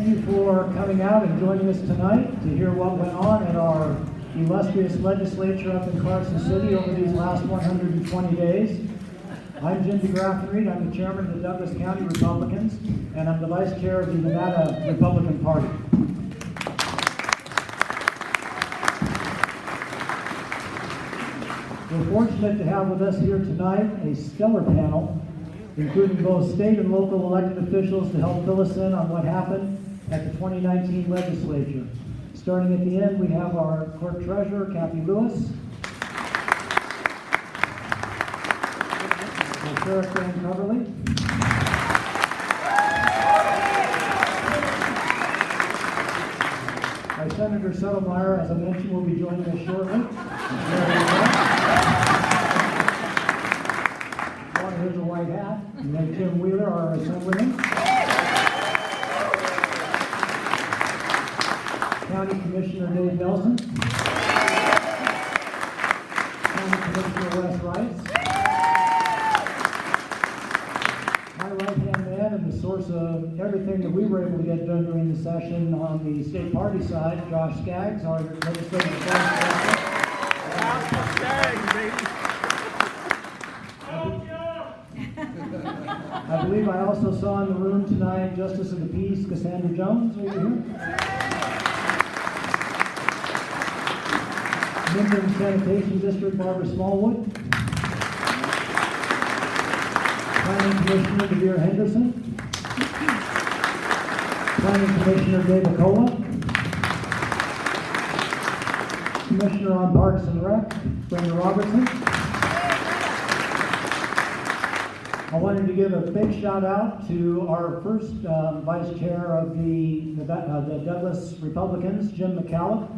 thank you for coming out and joining us tonight to hear what went on at our illustrious legislature up in Carson City over these last 120 days. I'm Jim DeGraffenreid. I'm the chairman of the Douglas County Republicans, and I'm the vice chair of the Nevada Republican Party. We're fortunate to have with us here tonight a stellar panel, including both state and local elected officials to help fill us in on what happened at the 2019 legislature. Starting at the end, we have our clerk treasurer, Kathy Lewis, our Sheriff Dan Coverly, our Senator Settlemyer, as I mentioned, will be joining us shortly. Here's a white hat, and then Tim Wheeler, our assemblyman. County Commissioner Dave Nelson. County Commissioner Wes Rice. My right-hand man and the source of everything that we were able to get done during the session on the state party side, Josh Skaggs, our legislative affairs director. Skaggs, baby. I believe I also saw in the room tonight Justice of the Peace Cassandra Jones over here. Minden Sanitation District Barbara Smallwood. Planning Commissioner DeVere Henderson. Planning Commissioner Dave McCullough. Commissioner on Parks and Rec, Brenda Robertson. I wanted to give a big shout out to our first vice chair of the Douglas Republicans, Jim McCallum.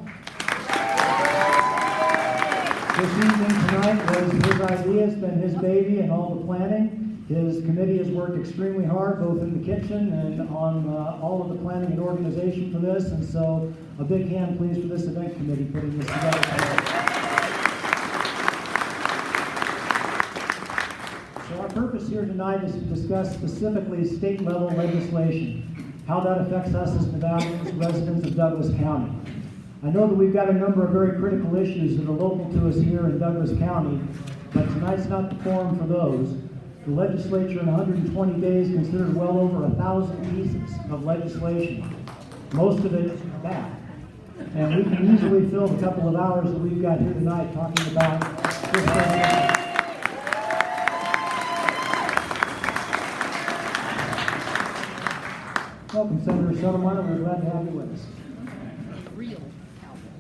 This evening tonight was his idea. It's been his baby and all the planning. His committee has worked extremely hard, both in the kitchen and on all of the planning and organization for this. And so a big hand, please, for this event committee putting this together. Our purpose here tonight is to discuss specifically state-level legislation, how that affects us as Nevadans, residents of Douglas County. I know that we've got a number of very critical issues that are local to us here in Douglas County, but tonight's not the forum for those. The legislature in 120 days considered well over 1,000 pieces of legislation, most of it bad. And we can easily fill the couple of hours that we've got here tonight talking about this legislation. Welcome, Senator Settlemyer. We're glad to have you with us.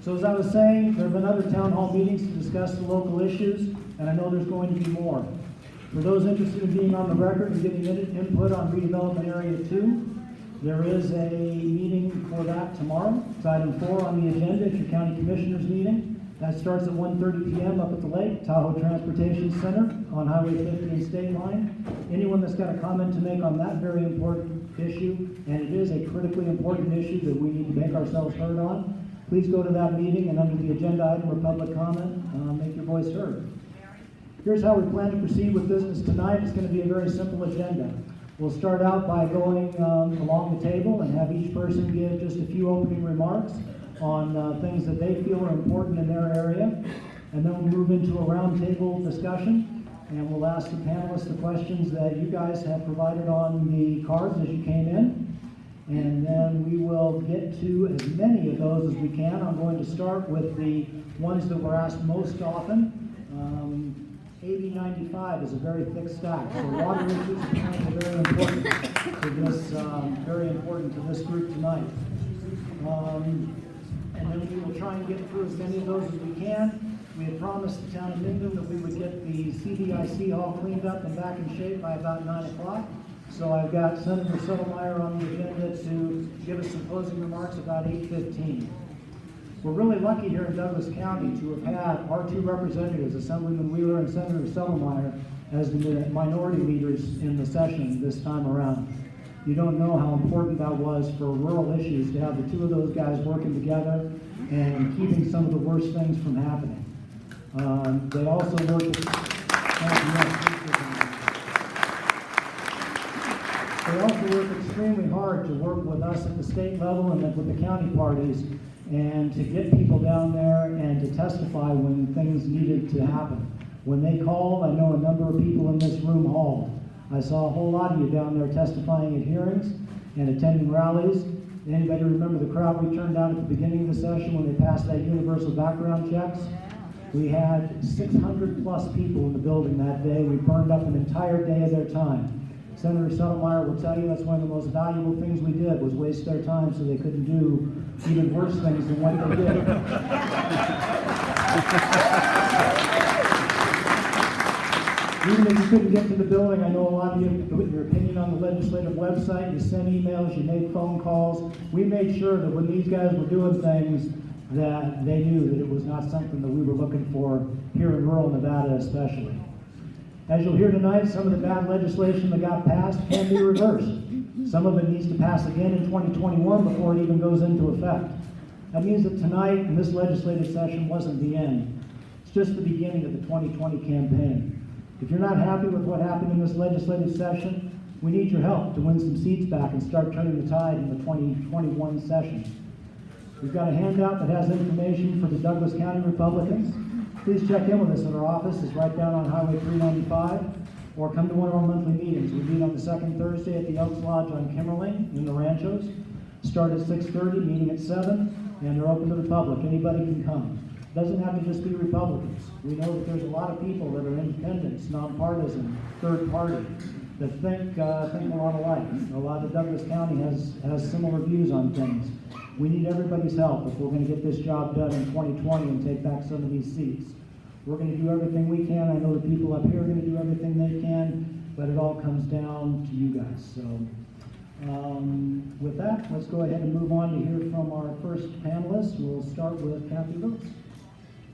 So as I was saying, there have been other town hall meetings to discuss the local issues, and I know there's going to be more. For those interested in being on the record and getting input on redevelopment area 2, there is a meeting for that tomorrow. It's item 4 on the agenda at your county commissioners meeting. That starts at 1:30 p.m. up at the lake, Tahoe Transportation Center on Highway 50 and State Line. Anyone that's got a comment to make on that very important issue, and it is a critically important issue that we need to make ourselves heard on, please go to that meeting and under the agenda item or public comment, make your voice heard. Here's how we plan to proceed with business tonight. It's going to be a very simple agenda. We'll start out by going along the table and have each person give just a few opening remarks on things that they feel are important in their area. And then we'll move into a roundtable discussion, and we'll ask the panelists the questions that you guys have provided on the cards as you came in. And then we will get to as many of those as we can. I'm going to start with the ones that were asked most often. AB 95 is a very thick stack, so water issues are very important to this group tonight. And then we will try and get through as many of those as we can. We had promised the town of Minden that we would get the CVIC all cleaned up and back in shape by about 9 o'clock. So I've got Senator Settlemyer on the agenda to give us some closing remarks about 8:15. We're really lucky here in Douglas County to have had our two representatives, Assemblyman Wheeler and Senator Settlemyer, as the minority leaders in the session this time around. You don't know how important that was for rural issues to have the two of those guys working together and keeping some of the worst things from happening. They also worked They also work extremely hard to work with us at the state level and then with the county parties and to get people down there and to testify when things needed to happen. When they called, I know a number of people in this room hauled. I saw a whole lot of you down there testifying at hearings and attending rallies. Anybody remember the crowd we turned out at the beginning of the session when they passed that universal background checks? We had 600 plus people in the building that day. We burned up an entire day of their time. Senator Settlemyre will tell you that's one of the most valuable things we did, was waste their time so they couldn't do even worse things than what they did. Even if you couldn't get to the building, I know a lot of you put your opinion on the legislative website, you sent emails, you made phone calls. We made sure that when these guys were doing things, that they knew that it was not something that we were looking for here in rural Nevada especially. As you'll hear tonight, some of the bad legislation that got passed can be reversed. Some of it needs to pass again in 2021 before it even goes into effect. That means that tonight and this legislative session wasn't the end. It's just the beginning of the 2020 campaign. If you're not happy with what happened in this legislative session, we need your help to win some seats back and start turning the tide in the 2021 session. We've got a handout that has information for the Douglas County Republicans. Please check in with us at our office. It's right down on Highway 395, or come to one of our monthly meetings. We meet on the second Thursday at the Elks Lodge on Kimmerling in the Ranchos. Start at 6:30, meeting at 7, and they're open to the public. Anybody can come. It doesn't have to just be Republicans. We know that there's a lot of people that are independents, nonpartisan, third party, that think a lot alike. A lot of Douglas County has similar views on things. We need everybody's help if we're going to get this job done in 2020 and take back some of these seats. We're going to do everything we can. I know the people up here are going to do everything they can, but it all comes down to you guys. So with that, let's go ahead and move on to hear from our first panelists. We'll start with Kathy Brooks.